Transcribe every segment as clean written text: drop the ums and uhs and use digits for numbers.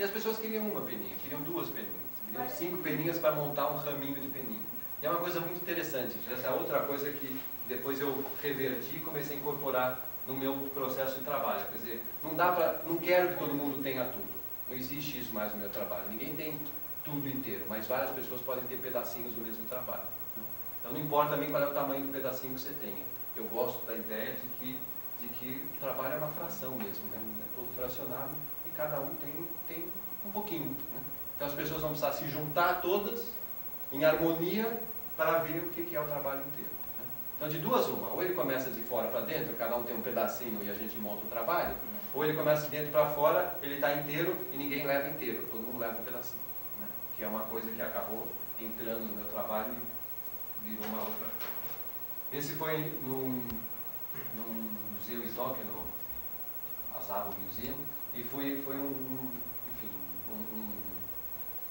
E as pessoas queriam uma peninha, queriam duas peninhas, queriam 5 peninhas para montar um raminho de peninha. E é uma coisa muito interessante. Essa é outra coisa que depois eu reverti e comecei a incorporar no meu processo de trabalho. Quer dizer, não quero que todo mundo tenha tudo. Não existe isso mais no meu trabalho. Ninguém tem tudo inteiro, mas várias pessoas podem ter pedacinhos do mesmo trabalho. Então não importa também qual é o tamanho do pedacinho que você tenha. Eu gosto da ideia de que o trabalho é uma fração mesmo, né? É todo fracionado e cada um tem um pouquinho. Né? Então as pessoas vão precisar se juntar todas em harmonia para ver o que é o trabalho inteiro. Né? Então de duas uma, ou ele começa de fora para dentro, cada um tem um pedacinho e a gente monta o trabalho, ou ele começa de dentro para fora, ele está inteiro e ninguém leva inteiro, todo mundo leva um pedacinho. Né? Que é uma coisa que acabou entrando no meu trabalho e virou uma outra coisa. Esse foi num museu Isaac, no Azavo Museum, e foi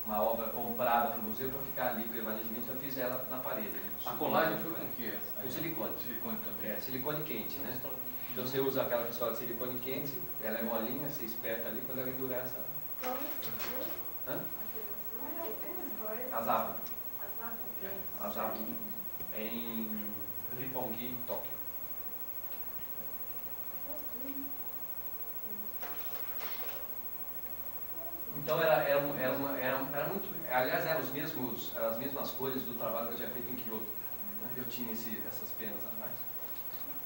uma obra comprada para o museu para ficar ali permanentemente. Eu fiz ela na parede. A colagem foi com o que? Com silicone. Silicone também. É, silicone quente, né? Então você usa aquela pistola de silicone quente, ela é molinha, você espeta ali, quando ela endurece. Hã? Azavo. Azavo. Em Roppongi, Tóquio. Então era muito, aliás eram as mesmas cores do trabalho que eu tinha feito em Kyoto. Eu tinha essas penas a mais.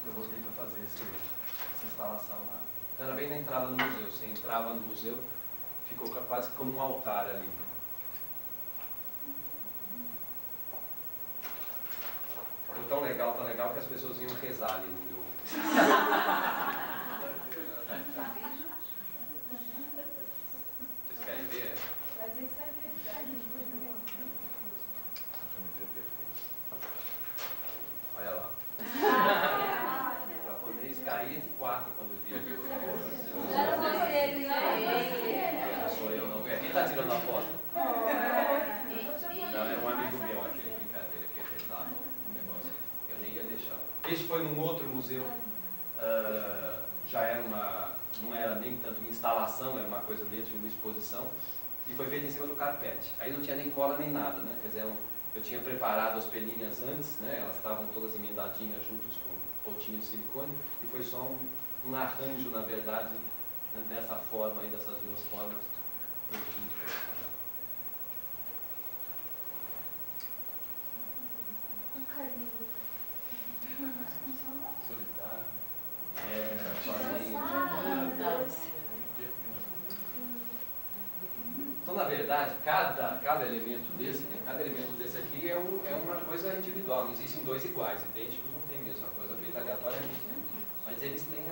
Eu voltei para fazer essa instalação lá. Então era bem na entrada do museu. Você entrava no museu, ficou quase como um altar ali. Ficou tão legal que as pessoas iam rezar ali no meu. Vocês querem ver? Olha lá. O japonês caía de 4 quando via que eu Era você, não sou eu, não. Quem está tirando a foto? Não, é um amigo meu, aquele brincadeira que fez lá no negócio. Eu nem ia deixar. Este foi num outro museu. Já era não era nem tanto uma instalação, era uma coisa dentro de uma exposição. E foi feita em cima do carpete. Aí não tinha nem cola nem nada, né? Quer dizer, eu tinha preparado as peninhas antes, né? Elas estavam todas emendadinhas juntas com um potinho de silicone. E foi só um arranjo, na verdade, né? Dessa forma aí, dessas duas formas. Solidário. Então, na verdade, cada elemento desse, né, cada elemento desse aqui é uma coisa individual. Não existem dois iguais, idênticos não tem mesmo, é uma coisa feita aleatoriamente. Né? Mas eles têm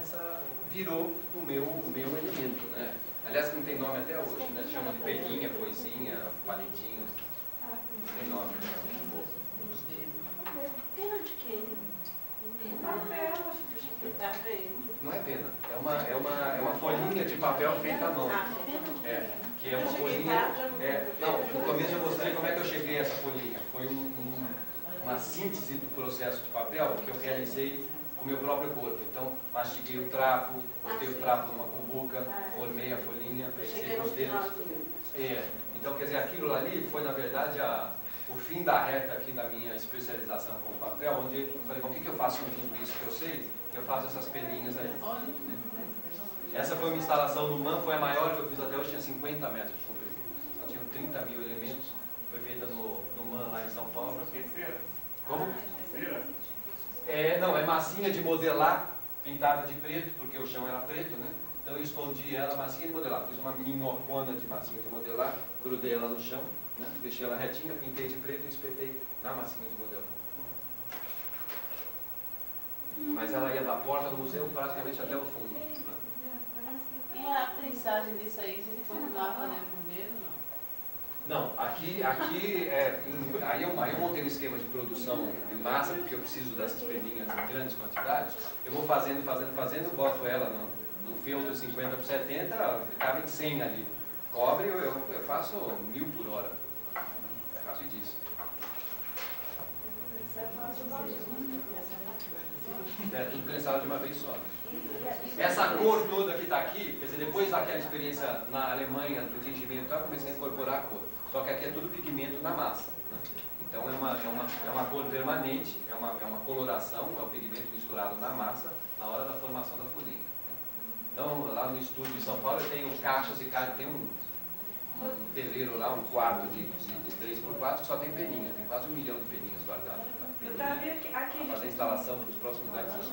virou o meu elemento, né? Aliás, não tem nome até hoje, né? Chama de peguinha, foicinha, palitinhos. Não tem nome, né? Pena de quê? Não é pena, é uma folhinha de papel feita à mão. Que é uma folhinha. Não, no começo eu mostrei como é que eu cheguei a essa folhinha. Foi uma síntese do processo de papel que eu realizei com o meu próprio corpo. Então, mastiguei o trapo, botei o trapo numa cumbuca, formei a folhinha, prensei com os dedos. Então, quer dizer, aquilo ali foi, na verdade, o fim da reta aqui da minha especialização com o papel, onde eu falei, bom, o que eu faço com tudo isso que eu sei? Eu faço essas peninhas aí. Essa foi uma instalação no MAN, foi a maior que eu fiz até hoje, tinha 50 metros de comprimento. Então, tinha 30 mil elementos, foi feita no MAN lá em São Paulo. Como? Não, é massinha de modelar, pintada de preto, porque o chão era preto, né? Então eu escondi ela, massinha de modelar. Fiz uma minhocona de massinha de modelar, grudei ela no chão, né? Deixei ela retinha, pintei de preto e espetei na massinha de modelar. Mas ela ia da porta do museu praticamente até o fundo. Né? E a prensagem disso aí, você continuava fazendo com o dedo, não? Não, aí eu montei um esquema de produção em massa, porque eu preciso dessas peninhas em grandes quantidades. Eu vou fazendo, boto ela no feltro 50 por 70, acaba em 100 ali. Cobre, eu faço 1000 por hora. É rapidíssimo. Tudo prensado de uma vez só. Essa cor toda que está aqui, quer dizer, depois daquela experiência na Alemanha, do tingimento, eu comecei a incorporar a cor. Só que aqui é tudo pigmento na massa. Né? Então é uma cor permanente, é uma coloração, é o pigmento misturado na massa na hora da formação da folhinha. Né? Então, lá no estúdio em São Paulo, eu tenho caixas e caixas, tem um terreiro lá, um quarto de 3x4 que só tem peninha, tem quase 1 milhão de peninhas guardadas. Para fazer a instalação para os próximos 10 anos.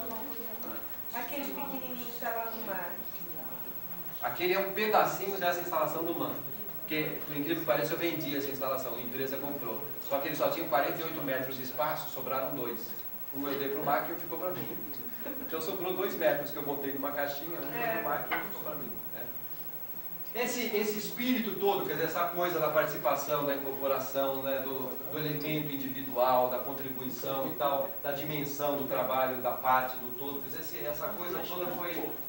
Aquele pequenininho que está lá no mar. Aquele é um pedacinho dessa instalação do MAN. Porque, por incrível que pareça, eu vendi essa instalação, a empresa comprou. Só que ele só tinha 48 metros de espaço, sobraram 2. Um eu dei para o Mac e um ficou para mim. Então sobrou 2 metros que eu montei numa caixinha, um foi para o Mac e um ficou para mim. Esse espírito todo, quer dizer, essa coisa da participação, da incorporação, né, do elemento individual, da contribuição e tal, da dimensão do trabalho, da parte, do todo, quer dizer, essa coisa toda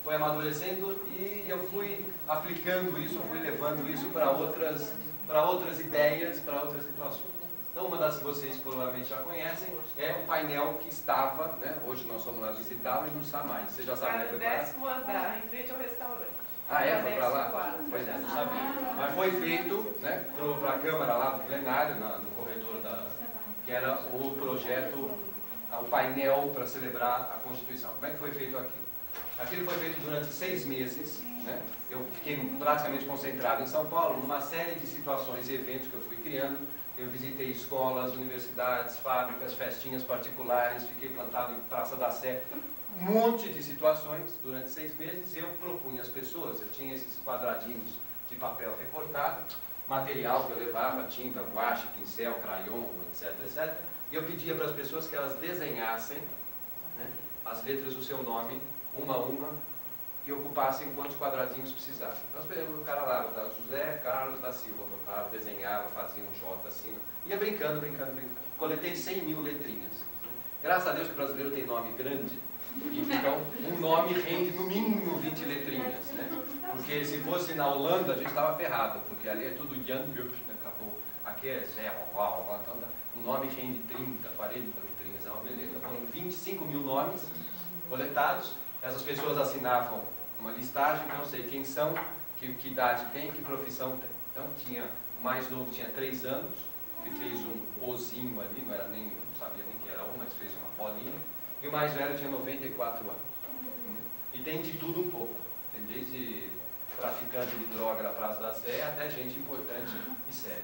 foi amadurecendo e eu fui aplicando isso, fui levando isso para outras ideias, para outras situações. Então, uma das que vocês provavelmente já conhecem é o painel que estava, né, hoje nós fomos lá visitá-lo e não está mais. Você já sabe, no 10º andar, em frente ao restaurante. Ah, é? Foi para lá? Pois é, não sabia. Mas foi feito, né, para a Câmara lá do plenário, no corredor que era o projeto, o painel para celebrar a Constituição. Como é que foi feito aquilo? Aquilo foi feito durante 6 meses, né? Eu fiquei praticamente concentrado em São Paulo, numa série de situações e eventos que eu fui criando. Eu visitei escolas, universidades, fábricas, festinhas particulares, fiquei plantado em Praça da Sé. Um monte de situações durante 6 meses. Eu propunha às pessoas, eu tinha esses quadradinhos de papel recortado, material que eu levava, tinta, guache, pincel, crayon, etc, etc. E eu pedia para as pessoas que elas desenhassem, né, as letras do seu nome, uma a uma, e ocupassem quantos quadradinhos precisassem. Então o cara lá, botava José Carlos da Silva, botava, desenhava, fazia um J assim, ia brincando. Coletei 100 mil letrinhas. Graças a Deus que o brasileiro tem nome grande. Então, um nome rende no mínimo 20 letrinhas, né? Porque se fosse na Holanda, a gente estava ferrado, porque ali é tudo Jan, acabou. Aqui é Zé, então um nome rende 30, 40 letrinhas, é uma beleza. Foram 25 mil nomes coletados, essas pessoas assinavam uma listagem, não sei quem são, que idade tem, que profissão tem. Então, o mais novo tinha 3 anos, que fez um ozinho ali, não sabia nem que era um, mas fez uma bolinha. E o mais velho tinha 94 anos. E tem de tudo um pouco. Tem desde traficante de droga da Praça da Sé até gente importante e séria.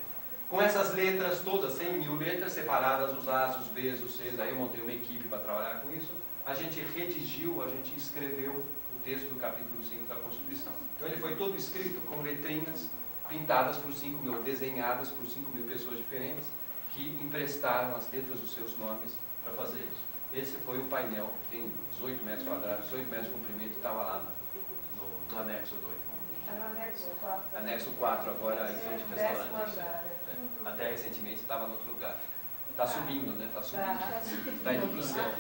Com essas letras todas, 100 mil letras separadas, os A's, os B's, os C's, aí eu montei uma equipe para trabalhar com isso. A gente redigiu, a gente escreveu o texto do capítulo 5 da Constituição. Então ele foi todo escrito com letrinhas pintadas por 5 mil, desenhadas por 5 mil pessoas diferentes que emprestaram as letras dos seus nomes para fazer isso. Esse foi o painel, tem 18 metros quadrados, 18 metros de comprimento, estava lá no anexo 2. Está no anexo 4. Anexo 4 agora, em frente ao restaurante. Até recentemente estava em outro lugar. Está subindo, né? Está subindo. Está indo para o céu.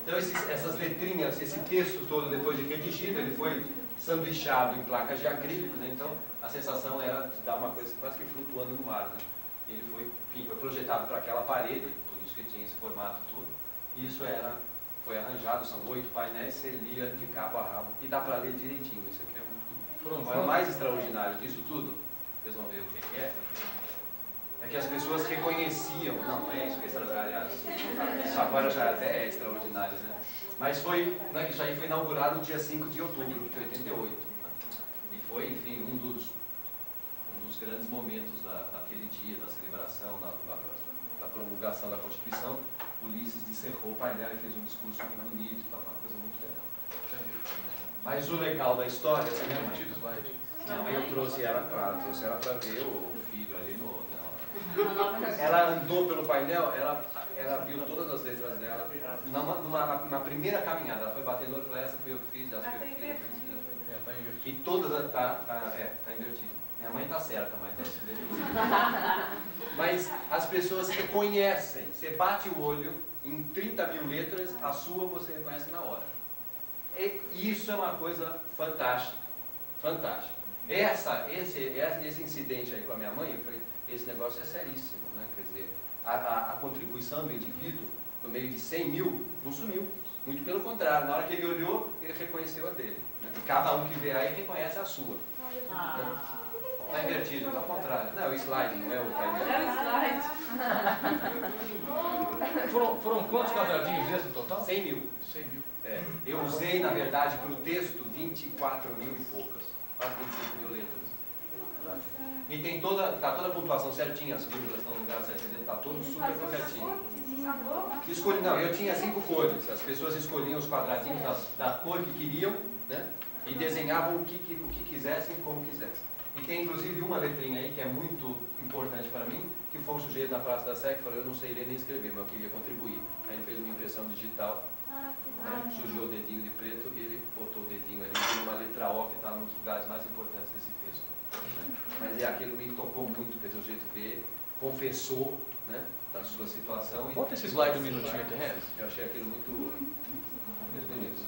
Então essas letrinhas, esse texto todo, depois de redigido, ele foi sanduichado em placas de acrílico, né? Então a sensação era de dar uma coisa quase que flutuando no ar, né? Ele foi projetado para aquela parede, por isso que tinha esse formato todo. E isso foi arranjado, são 8 painéis, você lia de cabo a rabo. E dá para ler direitinho, isso aqui é muito... Agora, o mais extraordinário disso tudo, vocês vão ver o que é que as pessoas reconheciam, não é isso que é extraordinário, isso agora já até é extraordinário, né? Mas isso aí foi inaugurado no dia 5 de outubro de 88. Né? E foi, enfim, um dos grandes momentos daquele dia, da celebração, da promulgação da Constituição. Ulisses descerrou o painel e fez um discurso muito bonito e tal, uma coisa muito legal. Mas o legal da história, você lembra? Minha mãe, eu trouxe ela para ver o filho ali ela andou pelo painel, ela viu todas as letras dela. Na primeira caminhada, ela foi batendo o olho e falou, essa foi eu que fiz, essa foi eu que fiz. E todas está invertido. Minha mãe está certa, mas as pessoas reconhecem. Você bate o olho em 30 mil letras, a sua você reconhece na hora. E isso é uma coisa fantástica. Fantástica. Esse incidente aí com a minha mãe, eu falei, esse negócio é seríssimo, né? Quer dizer, a contribuição do indivíduo, no meio de 100 mil, não sumiu. Muito pelo contrário, na hora que ele olhou, ele reconheceu a dele. Né? Cada um que vê aí reconhece a sua. Está invertido, está ao contrário. Não, o slide não é o painel. É o slide. Foram quantos quadradinhos esse no total? 100 mil. 100 mil. É, eu usei, na verdade, para o texto 24 mil e poucas. Quase 25 mil letras. E tem tá toda a pontuação certinha, as vírgulas estão no lugar certinho, está tudo super corretinho. Não, eu tinha 5 cores. As pessoas escolhiam os quadradinhos da cor que queriam, né? E desenhavam o que quisessem, como quisessem. E tem inclusive uma letrinha aí que é muito importante para mim, que foi um sujeito da Praça da Sé que falou: eu não sei ler nem escrever, mas eu queria contribuir. Aí ele fez uma impressão digital, né? Sujou o dedinho de preto e ele botou o dedinho ali, tem uma letra O que está nos lugares mais importantes desse texto. Né? Mas aquilo me tocou muito, quer dizer, o jeito de ver, confessou, né, da sua situação. Bota esse slide um minutinho, Terrence. Eu achei aquilo muito bonito.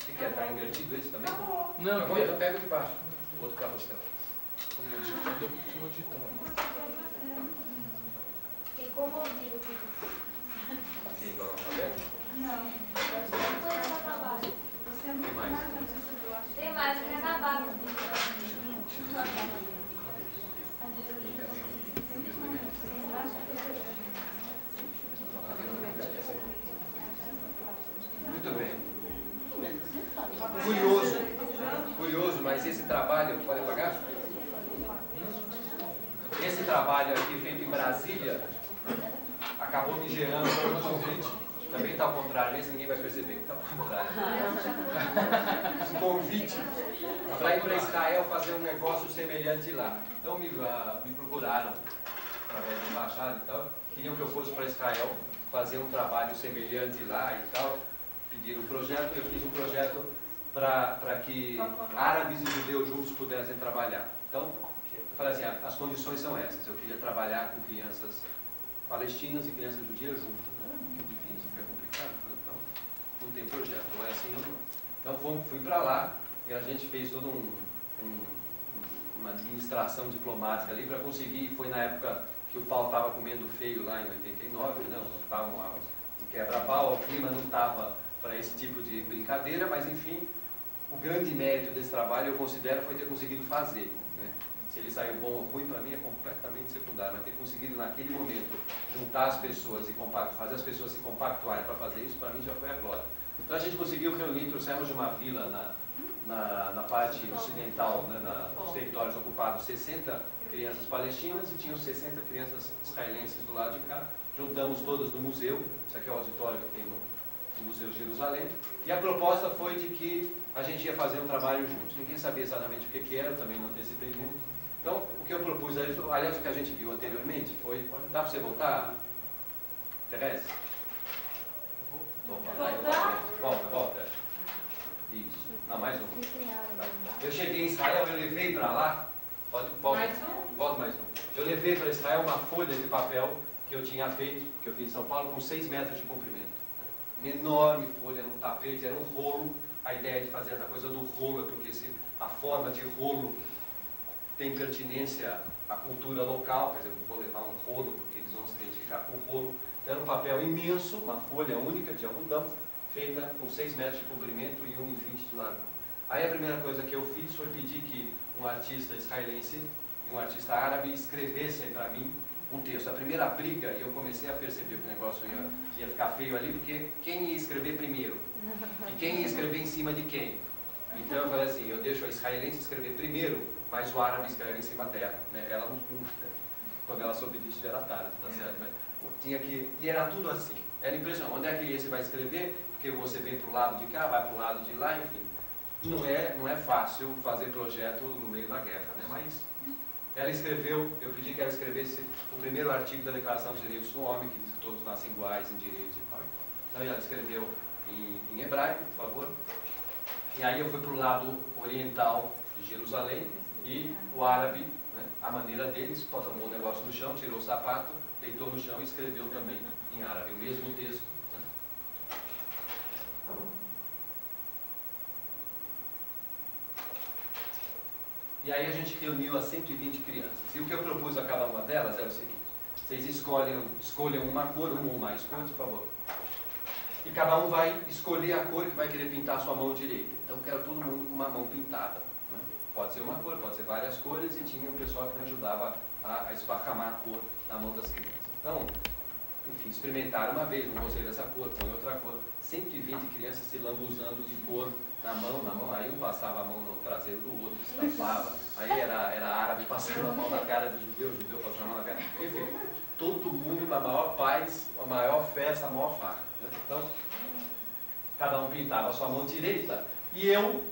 O que é? Está invertido esse também? Não, Eu pego de baixo. Outro carrossel. Fiquei comovido. Aqui igual ao alfabeto? Não. Tem mais. Tem mais, tem na barra. Muito bem. Curioso, mas esse trabalho, pode apagar? Esse trabalho aqui feito em Brasília acabou me gerando um convite. Também está ao contrário, esse ninguém vai perceber que está ao contrário. Um convite para ir para Israel fazer um negócio semelhante lá. Então me procuraram através da embaixada e tal, queriam que eu fosse para Israel fazer um trabalho semelhante lá e tal. Pediram um projeto, eu fiz um projeto para que árabes e judeus juntos pudessem trabalhar. Então, eu falei assim, as condições são essas. Eu queria trabalhar com crianças palestinas e crianças judias juntas. Né? Que difícil, fica complicado. Então, não tem projeto. Não é assim, não. Então, fui para lá e a gente fez toda uma administração diplomática ali para conseguir. Foi na época que o pau estava comendo feio lá em 89, né? Estavam lá no quebra-pau, o clima não estava para esse tipo de brincadeira, mas enfim, o grande mérito desse trabalho eu considero foi ter conseguido fazer. Né? Se ele saiu bom ou ruim, para mim é completamente secundário, mas ter conseguido naquele momento juntar as pessoas e fazer as pessoas se compactuarem para fazer isso, para mim já foi a glória. Então a gente conseguiu reunir, trouxemos de uma vila na parte ocidental, né, nos territórios ocupados, 60 crianças palestinas e tinham 60 crianças israelenses do lado de cá. Juntamos todas no museu, isso aqui é o auditório que tem no Museu de Jerusalém, e a proposta foi de que a gente ia fazer um trabalho juntos. Ninguém sabia exatamente o que era, eu também não antecipei muito. Então, o que eu propus, aliás, o que a gente viu anteriormente foi... Dá para você voltar, Terese? Volta. Isso. Não, mais um. Tá. Eu cheguei em Israel, eu levei para lá... Volta mais um. Eu levei para Israel uma folha de papel que eu tinha feito, que eu fiz em São Paulo, com 6 metros de comprimento. Uma enorme folha, era um tapete, era um rolo. A ideia de fazer essa coisa do rolo é porque a forma de rolo tem pertinência à cultura local, quer dizer, eu vou levar um rolo porque eles vão se identificar com o rolo. Então, era um papel imenso, uma folha única de algodão, feita com 6 metros de comprimento e 1,20 de largura. Aí a primeira coisa que eu fiz foi pedir que um artista israelense e um artista árabe escrevessem para mim um texto. A primeira briga, e eu comecei a perceber que o negócio ia ficar feio ali, porque quem ia escrever primeiro? E quem ia escrever em cima de quem? Então eu falei assim, eu deixo a israelense escrever primeiro, mas o árabe escreve em cima dela. Né? Ela não, quando ela soube disso já era tarde, tá certo? Mas, tinha que, e era tudo assim. Era impressionante. Onde é que esse vai escrever? Porque você vem para o lado de cá, vai para o lado de lá, enfim. Não é fácil fazer projeto no meio da guerra, né? Mas ela escreveu, eu pedi que ela escrevesse o primeiro artigo da Declaração dos Direitos do Homem, que diz que todos nascem iguais em direitos e tal. Então ela escreveu em hebraico, por favor. E aí eu fui para o lado oriental de Jerusalém e o árabe, né, a maneira deles, tomou o negócio no chão, tirou o sapato, deitou no chão e escreveu também em árabe, o mesmo texto. Né? E aí a gente reuniu as 120 crianças. E o que eu propus a cada uma delas era o seguinte: vocês escolham uma cor, uma ou mais cores, por favor. e cada um vai escolher a cor que vai querer pintar a sua mão direita. Então quero todo mundo com uma mão pintada, né? Pode ser uma cor, pode ser várias cores, e tinha um pessoal que me ajudava a esparramar a cor na mão das crianças. Então, enfim, experimentaram uma vez, não gostei dessa cor, põe outra cor. 120 crianças se lambuzando de cor na mão, aí um passava a mão no traseiro do outro, estampava, aí era árabe passando a mão na cara do judeu passando a mão na cara, enfim, todo mundo na maior paz, a maior festa, a maior farra, né? Então, cada um pintava a sua mão direita, e eu,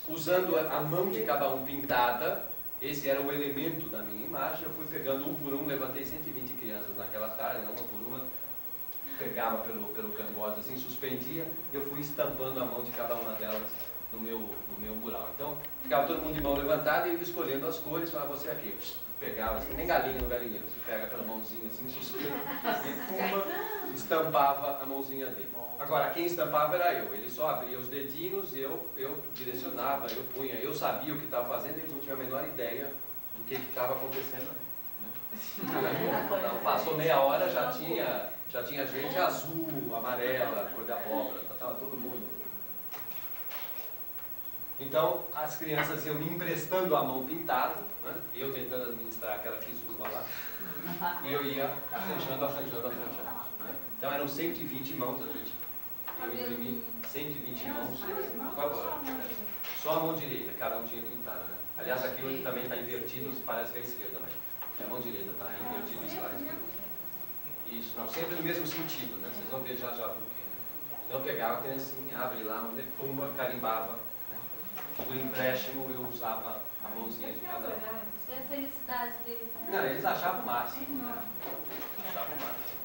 usando a mão de cada um pintada, esse era o elemento da minha imagem, eu fui pegando um por um, levantei 120 crianças naquela tarde, uma por uma, pegava pelo cangote assim, suspendia, e eu fui estampando a mão de cada uma delas no meu mural. Então, ficava todo mundo de mão levantada e eu escolhendo as cores, falava, você aqui, pegava assim, nem galinha no galinheiro, você pega pela mãozinha assim, suspende, e estampava a mãozinha dele. Agora, quem estampava era eu, ele só abria os dedinhos, eu direcionava, eu punha, eu sabia o que estava fazendo, eles não tinham a menor ideia do que estava acontecendo ali, né? Então, passou meia hora, já tinha gente azul, amarela, cor de abóbora, estava todo mundo. Então, as crianças iam me emprestando a mão pintada, né? Eu tentando administrar aquela quizumba lá, e eu ia arranjando. Né? Então, eram 120 mãos, eu imprimi 120 mãos, por favor. Só a mão direita, cada um tinha pintado, né? Aliás, aqui hoje também está invertido, parece que é a esquerda, mas a mão direita está invertido o slide. Isso, não, sempre no mesmo sentido, né? Vocês vão ver já por quê. Então eu pegava a criancinha, abre lá, pumba, carimbava. Né? Por empréstimo eu usava a mãozinha de cada um. Isso é a felicidade deles, né? Não, eles achavam o máximo, né? Achavam o máximo.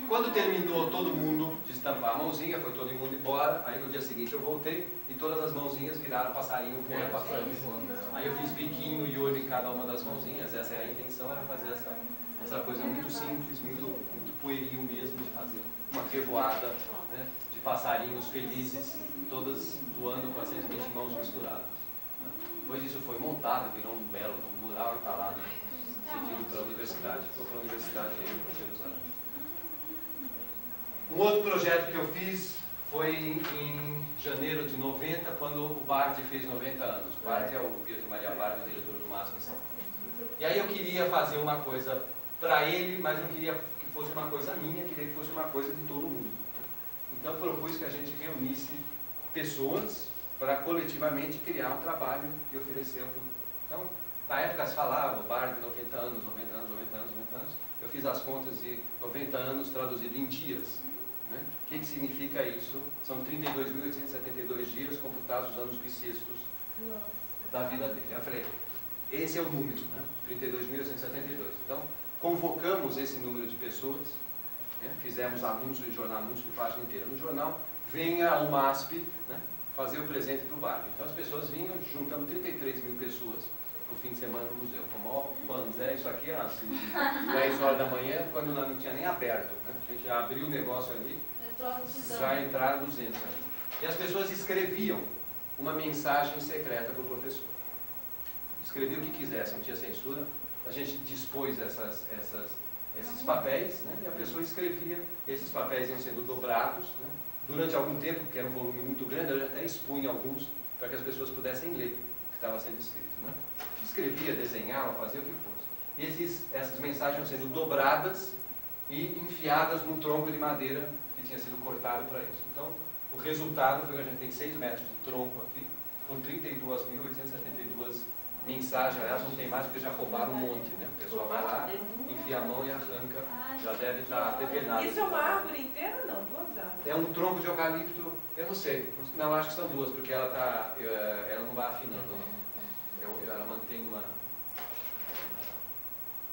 Quando terminou todo mundo de estampar a mãozinha, foi todo mundo embora, aí no dia seguinte eu voltei e todas as mãozinhas viraram passarinho voando para frente. Aí eu fiz biquinho e olho em cada uma das mãozinhas, essa era a intenção, era fazer essa coisa muito simples, muito pueril mesmo, de fazer uma revoada, né, de passarinhos felizes, todas voando com as 120 mãos misturadas. Né. Depois isso foi montado, virou um belo mural e está lá, né, cedido para a universidade, ficou para a universidade de Jerusalém. Um outro projeto que eu fiz foi em janeiro de 90, quando o Bardi fez 90 anos. O Bardi é o Pietro Maria Bardi, o diretor do MASP em São Paulo. E aí eu queria fazer uma coisa para ele, mas não queria que fosse uma coisa minha, queria que fosse uma coisa de todo mundo. Então propus que a gente reunisse pessoas para coletivamente criar um trabalho e oferecer um. Então, na época se falava, o Bardi 90 anos, 90 anos, 90 anos, 90 anos. Eu fiz as contas de 90 anos traduzido em dias. Né? O que significa isso? São 32.872 dias computados os anos bissextos da vida dele. Eu falei, esse é o número, né? 32.872. Então, convocamos esse número de pessoas, né? Fizemos anúncio em jornal, anúncio de página inteira no jornal, venha ao MASP, né, fazer o presente para o Bardi. Então as pessoas vinham, juntamos 33 mil pessoas no fim de semana no museu. Como, ó, banzé, isso aqui era assim, 10 horas da manhã, quando não tinha nem aberto, né? A gente já abriu o negócio ali, já entraram 200 ali. E as pessoas escreviam uma mensagem secreta para o professor. Escreviam o que quisessem, não tinha censura. A gente dispôs esses papéis, né? E a pessoa escrevia, esses papéis iam sendo dobrados, né? Durante algum tempo, porque era um volume muito grande, eu até expunha alguns para que as pessoas pudessem ler o que estava sendo escrito, né? Escrevia, desenhava, fazia o que fosse. E essas mensagens iam sendo dobradas e enfiadas num tronco de madeira que tinha sido cortado para isso. Então, o resultado foi que a gente tem 6 metros de tronco aqui, com 32.872 mensagens. Aliás, não tem mais porque já roubaram um monte, né? O pessoal vai lá, enfia a mão e arranca, já deve estar depenado. Isso é uma árvore inteira? Não, 2 árvores. É um tronco de eucalipto, eu não sei, não, acho que são 2, porque ela não vai afinando, não. Ela mantém uma...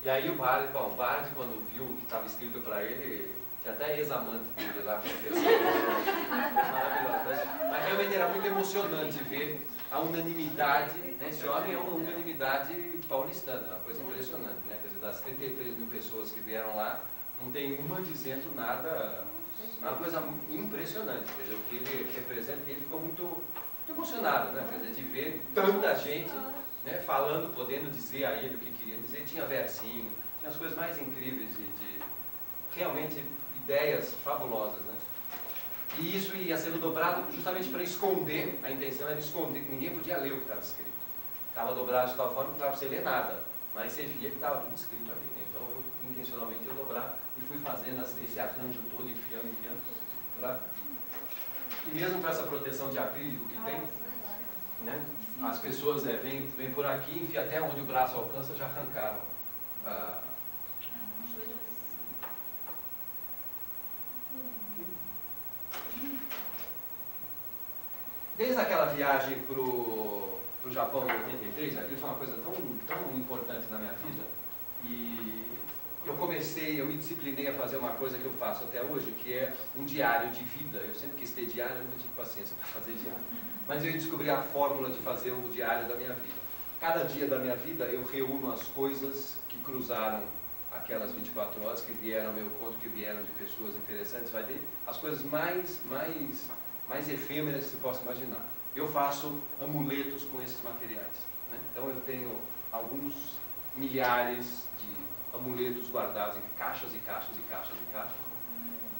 E aí o Bardi, quando viu o que estava escrito para ele, tinha até ex-amante dele lá, maravilhoso. Mas realmente era muito emocionante ver a unanimidade, né? Esse homem é uma unanimidade paulistana, uma coisa impressionante, né? Quer dizer, das 33 mil pessoas que vieram lá, não tem uma dizendo nada, uma coisa impressionante. Quer dizer, o que ele representa, ele ficou muito emocionado, né? Quer dizer, de ver tanta gente, né, falando, podendo dizer a ele o que queria dizer. Tinha versinho, tinha as coisas mais incríveis de realmente ideias fabulosas, né? E isso ia sendo dobrado justamente para esconder, a intenção era esconder, que ninguém podia ler o que estava escrito. Estava dobrado de tal forma que não dava para você ler nada, mas você via que estava tudo escrito ali. Né? Então, intencionalmente, eu dobrava e fui fazendo esse arranjo todo, enfiando. E mesmo com essa proteção de acrílico que tem, né? As pessoas vêm por aqui, enfim, até onde o braço alcança, já arrancaram. Desde aquela viagem para o Japão em 83, aquilo foi uma coisa tão importante na minha vida, e eu me disciplinei a fazer uma coisa que eu faço até hoje, que é um diário de vida. Eu sempre quis ter diário, eu nunca tive paciência para fazer diário. Mas eu descobri a fórmula de fazer o diário da minha vida. Cada dia da minha vida eu reúno as coisas que cruzaram aquelas 24 horas, que vieram ao meu conto, que vieram de pessoas interessantes, vai ver as coisas mais efêmeras que se possa imaginar. Eu faço amuletos com esses materiais. Né? Então eu tenho alguns milhares de amuletos guardados em caixas e caixas e caixas e caixas.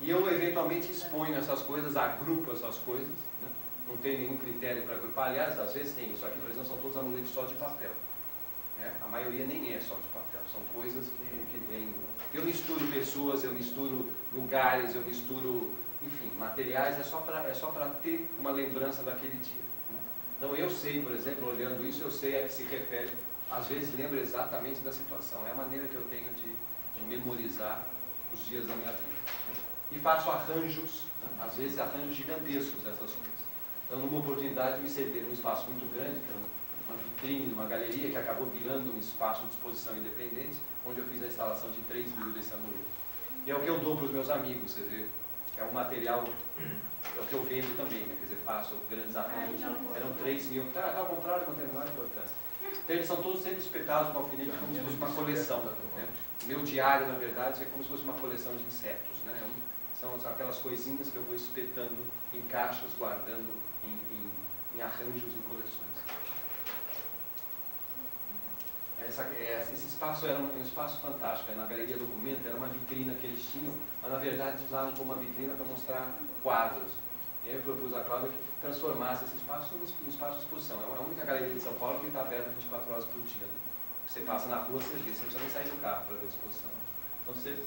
E eu eventualmente exponho essas coisas, agrupo essas coisas. Né? Não tem nenhum critério para agrupar. Aliás, às vezes tem. Isso aqui, por exemplo, são todos amuletos só de papel. Né? A maioria nem é só de papel. São coisas que vêm... Eu misturo pessoas, eu misturo lugares, eu misturo... Enfim, materiais é só para ter uma lembrança daquele dia. Né? Então eu sei, por exemplo, olhando isso, eu sei a que se refere, às vezes lembro exatamente da situação. É a maneira que eu tenho de memorizar os dias da minha vida. Né? E faço arranjos, né? Às vezes arranjos gigantescos dessas coisas. Então, numa oportunidade de me ceder um espaço muito grande, que era uma vitrine, uma galeria, que acabou virando um espaço de exposição independente, onde eu fiz a instalação de 3.000 desse amuleto. E é o que eu dou para os meus amigos, quer dizer, é um material, é o que eu vendo também, né? Quer dizer, faço grandes arranjos, eram 3.000, ao contrário, não tem a menor importância. Então eles são todos sempre espetados com alfinete como se fosse uma coleção. Né? Meu diário, na verdade, é como se fosse uma coleção de insetos. Né? São aquelas coisinhas que eu vou espetando em caixas, guardando em arranjos, em coleções. Esse espaço era um espaço fantástico. Na Galeria Documento era uma vitrina que eles tinham, mas na verdade usavam como uma vitrina para mostrar quadros. E aí eu propus a Cláudia que transformasse esse espaço num espaço de exposição. É a única galeria de São Paulo que está aberta 24 horas por dia. Né? Você passa na rua, você vê, você não precisa nem sair do carro para ver a exposição. Então você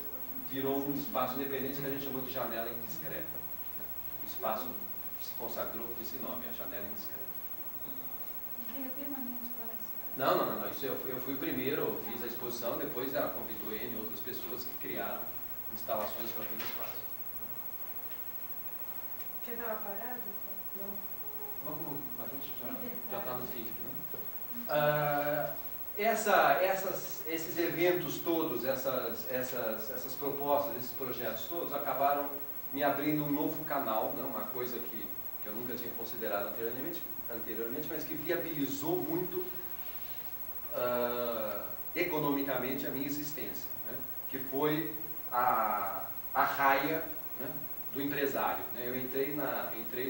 virou um espaço independente que a gente chamou de janela indiscreta. Né? O espaço se consagrou com esse nome, a janela indiscreta. Não. Isso eu fui o primeiro, eu fiz a exposição, depois ela convidou ele e outras pessoas que criaram instalações para aquele espaço. Quer dar uma parada? Não. A gente já está no fim. Né? Esses eventos todos, essas propostas, esses projetos todos, acabaram me abrindo um novo canal, né? Uma coisa que eu nunca tinha considerado anteriormente, mas que viabilizou muito economicamente a minha existência, né? Que foi a raia, né, do empresário. Né? Eu entrei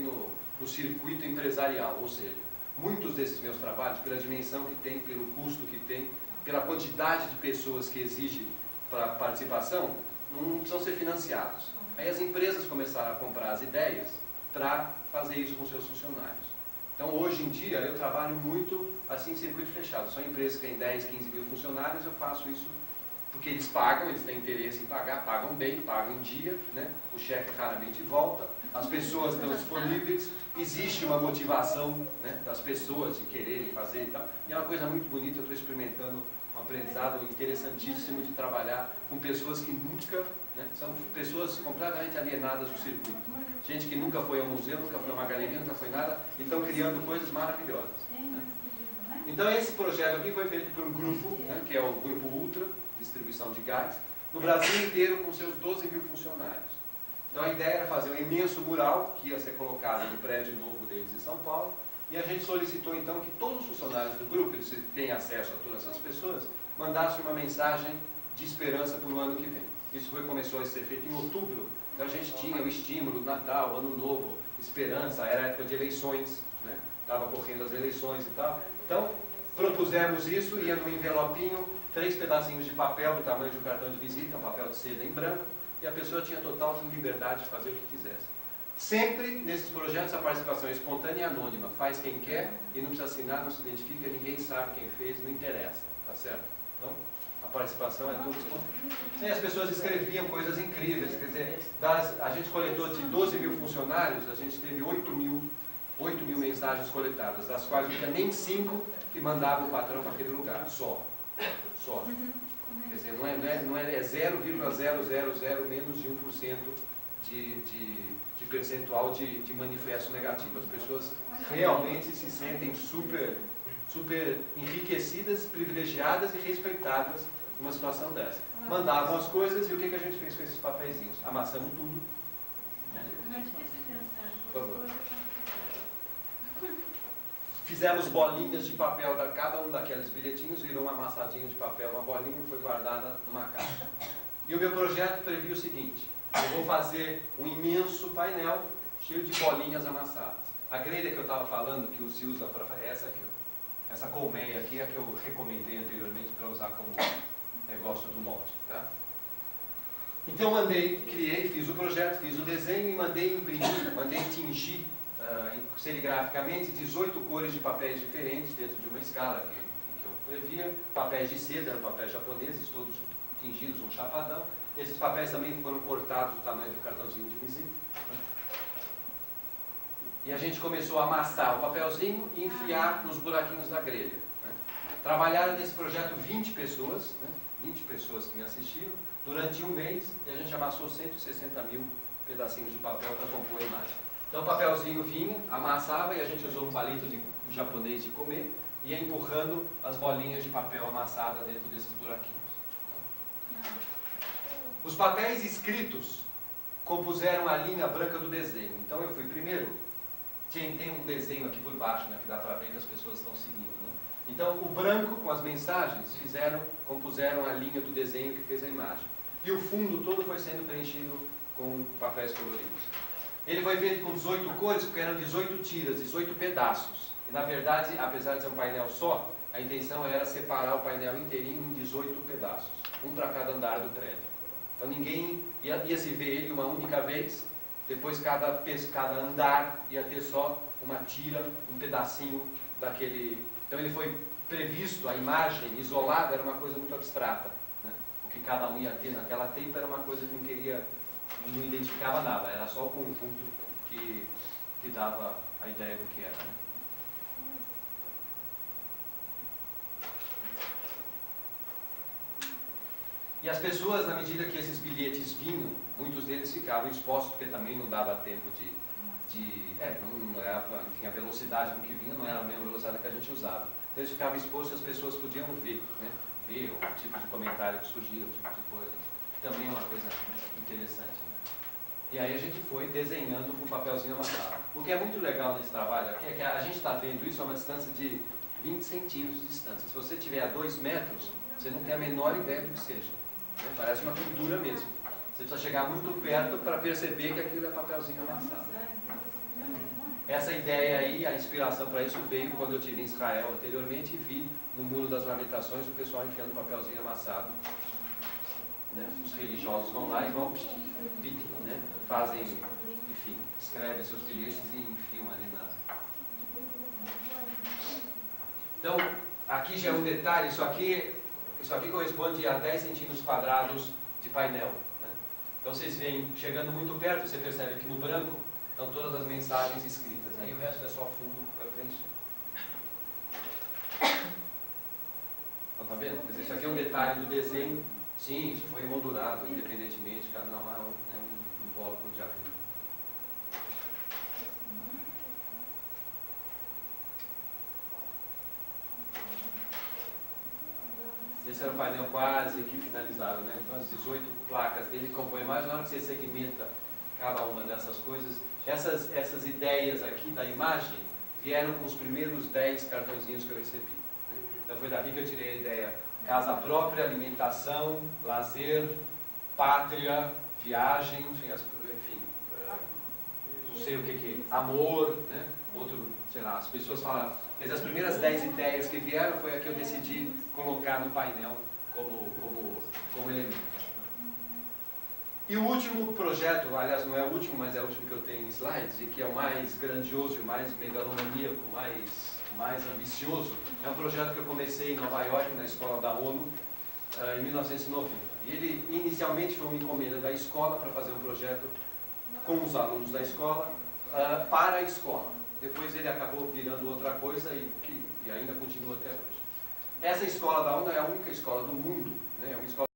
no circuito empresarial, ou seja, muitos desses meus trabalhos, pela dimensão que tem, pelo custo que tem, pela quantidade de pessoas que exige para participação, não precisam ser financiados. Aí as empresas começaram a comprar as ideias para fazer isso com seus funcionários. Então, hoje em dia, eu trabalho muito assim em circuito fechado. São empresas que têm 10, 15 mil funcionários, eu faço isso porque eles pagam, eles têm interesse em pagar, pagam bem, pagam em dia, né? O cheque raramente volta, as pessoas estão disponíveis, existe uma motivação, né, das pessoas de quererem fazer e tal. E é uma coisa muito bonita, eu estou experimentando um aprendizado interessantíssimo de trabalhar com pessoas que nunca, né, são pessoas completamente alienadas do circuito. Gente que nunca foi a um museu, nunca foi a uma galeria, nunca foi nada, e estão criando coisas maravilhosas. Né? Então esse projeto aqui foi feito por um grupo, né, que é o Grupo Ultra, distribuição de gás, no Brasil inteiro com seus 12 mil funcionários. Então a ideia era fazer um imenso mural que ia ser colocado no prédio novo deles em São Paulo, e a gente solicitou então que todos os funcionários do grupo, eles têm acesso a todas essas pessoas, mandassem uma mensagem de esperança para o ano que vem. Isso começou a ser feito em outubro, então a gente tinha o estímulo, Natal, Ano Novo, esperança, era época de eleições, né? Estava correndo as eleições e tal. Então propusemos isso, ia num envelopinho, 3 pedacinhos de papel do tamanho de um cartão de visita, um papel de seda em branco, e a pessoa tinha total liberdade de fazer o que quisesse. Sempre nesses projetos a participação é espontânea e anônima. Faz quem quer e não precisa assinar, não se identifica, ninguém sabe quem fez, não interessa, tá certo? Então, a participação é tudo espontânea. E as pessoas escreviam coisas incríveis, quer dizer, a gente coletou de 12 mil funcionários, a gente teve 8 mil mensagens coletadas, das quais não tinha nem 5 que mandavam o patrão para aquele lugar, só. Quer dizer, é 0,000 menos de 1% de percentual de manifesto negativo. As pessoas realmente se sentem super enriquecidas, privilegiadas e respeitadas numa situação dessa. Mandavam as coisas e o que a gente fez com esses papeizinhos? Amassamos tudo. Por favor. Fizemos bolinhas de papel, cada um daqueles bilhetinhos virou um amassadinho de papel, uma bolinha e foi guardada numa caixa. E o meu projeto previa o seguinte: eu vou fazer um imenso painel cheio de bolinhas amassadas. A grelha que eu estava falando, que se usa para fazer, é essa aqui. Essa colmeia aqui é a que eu recomendei anteriormente para usar como negócio do molde. Tá? Então criei, fiz o projeto, fiz o desenho e mandei imprimir, mandei tingir serigraficamente 18 cores de papéis diferentes dentro de uma escala que eu previa. Papéis de seda, eram papéis japoneses, todos tingidos, um chapadão. Esses papéis também foram cortados do tamanho do cartãozinho de visita. E a gente começou a amassar o papelzinho e enfiar nos buraquinhos da grelha. Trabalharam nesse projeto 20 pessoas, 20 pessoas que me assistiram, durante um mês, e a gente amassou 160 mil pedacinhos de papel para compor a imagem. Então o papelzinho vinha, amassava e a gente usou um palito de japonês de comer, e ia empurrando as bolinhas de papel amassada dentro desses buraquinhos. Os papéis escritos compuseram a linha branca do desenho. Então eu fui primeiro, tem um desenho aqui por baixo, que dá para ver que as pessoas estão seguindo. Então o branco com as mensagens compuseram a linha do desenho que fez a imagem. E o fundo todo foi sendo preenchido com papéis coloridos. Ele foi feito com 18 cores, porque eram 18 tiras, 18 pedaços. E na verdade, apesar de ser um painel só, a intenção era separar o painel inteirinho em 18 pedaços, um para cada andar do prédio. Então ninguém ia se ver ele uma única vez, depois cada andar ia ter só uma tira, um pedacinho daquele. Então ele foi previsto, a imagem isolada era uma coisa muito abstrata. O que cada um ia ter naquela teipa era uma coisa que não identificava nada, era só o conjunto que dava a ideia do que era. E as pessoas, na medida que esses bilhetes vinham, muitos deles ficavam expostos, porque também não dava tempo não era, enfim, a velocidade com que vinha não era a mesma velocidade que a gente usava. Então eles ficavam expostos e as pessoas podiam ver, ver o tipo de comentário que surgia, o tipo de coisa. Também é uma coisa interessante. E aí a gente foi desenhando com um papelzinho amassado. O que é muito legal nesse trabalho aqui é que a gente está vendo isso a uma distância de 20 centímetros de distância. Se você estiver a 2 metros, você não tem a menor ideia do que seja. Parece uma pintura mesmo. Você precisa chegar muito perto para perceber que aquilo é papelzinho amassado. Essa ideia aí, a inspiração para isso veio quando eu estive em Israel anteriormente e vi no Muro das Lamentações o pessoal enfiando papelzinho amassado. Os religiosos vão lá e vão pedir, fazem, enfim, escrevem seus bilhetes e enfiam ali na... Então, aqui já é um detalhe, isso aqui corresponde a 10 centímetros quadrados de painel. Então vocês veem, chegando muito perto, você percebe que no branco estão todas as mensagens escritas, e o resto é só fundo para preencher. Está vendo? Quer dizer, isso aqui é um detalhe do desenho. Sim, isso foi emoldurado, independentemente, não é um invólucro de acrílico. Esse era o painel quase que finalizado, Então as 18 placas dele compõem mais. Na hora que você segmenta cada uma dessas coisas, essas ideias aqui da imagem vieram com os primeiros 10 cartõezinhos que eu recebi. Então foi daqui que eu tirei a ideia: casa própria, alimentação, lazer, pátria, viagem, enfim, não sei o que, amor, outro, sei lá, as pessoas falam. Mas as primeiras 10 ideias que vieram foi a que eu decidi colocar no painel como elemento. E o último projeto, aliás não é o último, mas é o último que eu tenho em slides, e que é o mais grandioso, o mais megalomaníaco, mais ambicioso, é um projeto que eu comecei em Nova York, na escola da ONU, em 1990. E ele inicialmente foi uma encomenda da escola para fazer um projeto com os alunos da escola, para a escola. Depois ele acabou virando outra coisa e ainda continua até hoje. Essa escola da ONU é a única escola do mundo, né? É uma escola